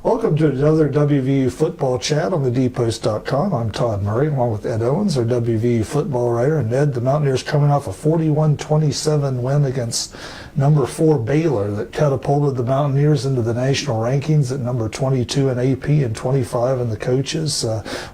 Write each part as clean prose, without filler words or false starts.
Welcome to another WVU football chat on the dpost.com. I'm Todd Murray, along with Ed Owens, our WVU football writer. And Ed, the Mountaineers coming off a 41-27 win against number 4 Baylor that catapulted the Mountaineers into the national rankings at number 22 in AP and 25 in the coaches.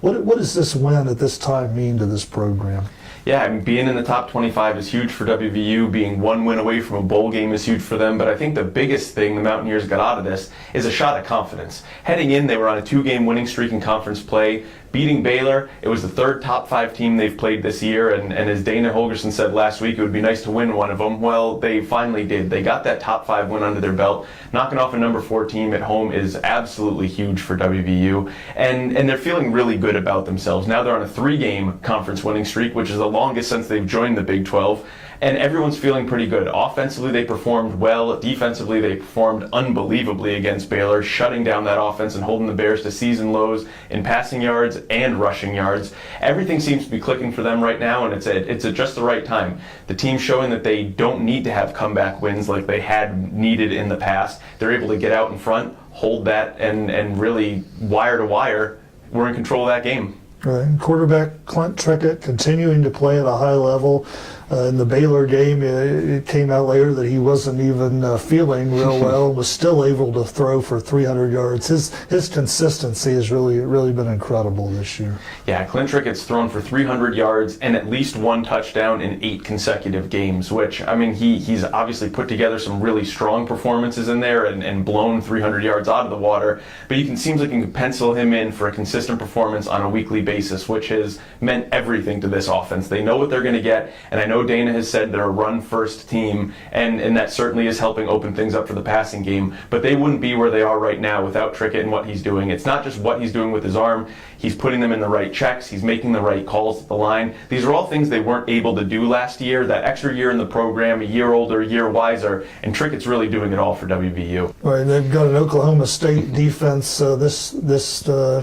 What does this win at this time mean to this program? Yeah, I mean, being in the top 25 is huge for WVU. Being one win away from a bowl game is huge for them. But I think the biggest thing the Mountaineers got out of this is a shot at confidence. Heading in, they were on a 2-game winning streak in conference play. Beating Baylor, it was the third top 5 team they've played this year, and as Dana Holgerson said last week, it would be nice to win one of them. Well, they finally did. They got that top 5 win under their belt. Knocking off a number 4 team at home is absolutely huge for WVU, and they're feeling really good about themselves. Now they're on a 3-game conference winning streak, which is the longest since they've joined the Big 12. And everyone's feeling pretty good. Offensively, they performed well. Defensively, they performed unbelievably against Baylor, shutting down that offense and holding the Bears to season lows in passing yards and rushing yards. Everything seems to be clicking for them right now, and it's at just the right time. The team's showing that they don't need to have comeback wins like they had needed in the past. They're able to get out in front, hold that, and really wire to wire, we're in control of that game. Right. Quarterback Clint Trickett continuing to play at a high level. In the Baylor game, it came out later that he wasn't even feeling real well, was still able to throw for 300 yards. His consistency has really been incredible this year. Yeah, Clint Trickett's thrown for 300 yards and at least 1 touchdown in 8 consecutive games, which, I mean, he's obviously put together some really strong performances in there and blown 300 yards out of the water, but seems like you can pencil him in for a consistent performance on a weekly basis, which has meant everything to this offense. They know what they're going to get, and I know Dana has said they're a run-first team, and that certainly is helping open things up for the passing game, but they wouldn't be where they are right now without Trickett and what he's doing. It's not just what he's doing with his arm. He's putting them in the right checks. He's making the right calls at the line. These are all things they weren't able to do last year. That extra year in the program, a year older, a year wiser, and Trickett's really doing it all for WVU. Right, they've got an Oklahoma State defense this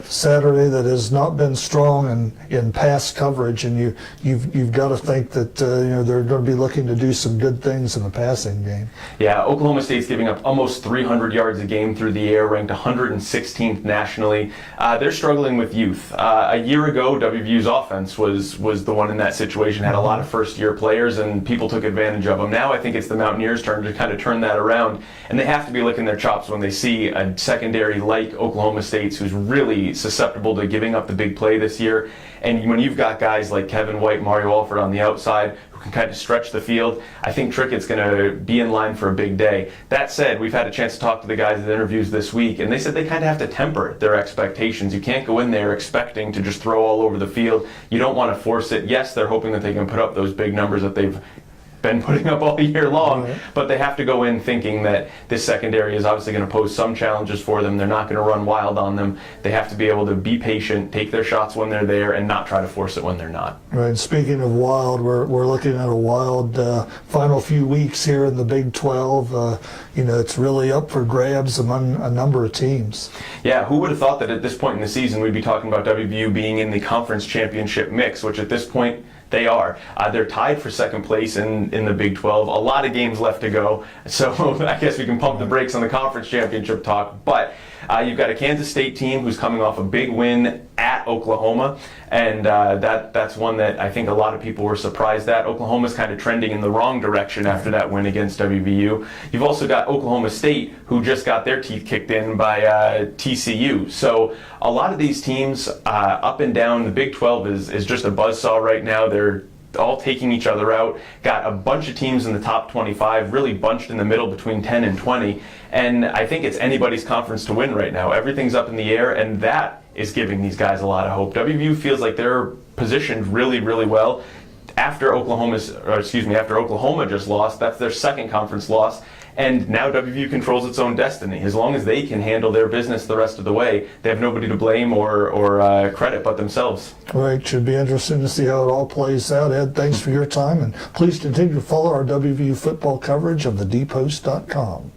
Saturday that has not been strong in pass coverage, and you've got to think that they're going to be looking to do some good things in the passing game. Yeah, Oklahoma State's giving up almost 300 yards a game through the air, ranked 116th nationally. They're struggling with youth. A year ago, WVU's offense was the one in that situation, had a lot of first-year players, and people took advantage of them. Now I think it's the Mountaineers' turn to kind of turn that around, and they have to be licking their chops when they see a secondary like Oklahoma State's, who's really susceptible to giving up the big play this year. And when you've got guys like Kevin White, Mario Alford on the outside, who can kind of stretch the field, I think Trickett's going to be in line for a big day. That said, we've had a chance to talk to the guys in the interviews this week, and they said they kind of have to temper their expectations. You can't go in there expecting to just throw all over the field. You don't want to force it. Yes, they're hoping that they can put up those big numbers that they've been putting up all year long, but they have to go in thinking that this secondary is obviously going to pose some challenges for them. They're not going to run wild on them. They have to be able to be patient, take their shots when they're there, and not try to force it when they're not. Right. Speaking of wild, we're looking at a wild final few weeks here in the Big 12. It's really up for grabs among a number of teams. Yeah, who would have thought that at this point in the season we'd be talking about WVU being in the conference championship mix, which at this point they are. They're tied for second place in the Big 12. A lot of games left to go, so I guess we can pump the brakes on the conference championship talk. But you've got a Kansas State team who's coming off a big win at Oklahoma, and that's one that I think a lot of people were surprised at. Oklahoma's kind of trending in the wrong direction after that win against WVU. You've also got Oklahoma State, who just got their teeth kicked in by TCU. So a lot of these teams up and down, the Big 12 is just a buzzsaw right now. They're all taking each other out. Got a bunch of teams in the top 25, really bunched in the middle between 10 and 20. And I think it's anybody's conference to win right now. Everything's up in the air, and that is giving these guys a lot of hope. WVU feels like they're positioned really, really well. After Oklahoma just lost, that's their second conference loss. And now WVU controls its own destiny. As long as they can handle their business the rest of the way, they have nobody to blame or credit but themselves. All right, should be interesting to see how it all plays out. Ed, thanks for your time, and please continue to follow our WVU football coverage of the dpost.com.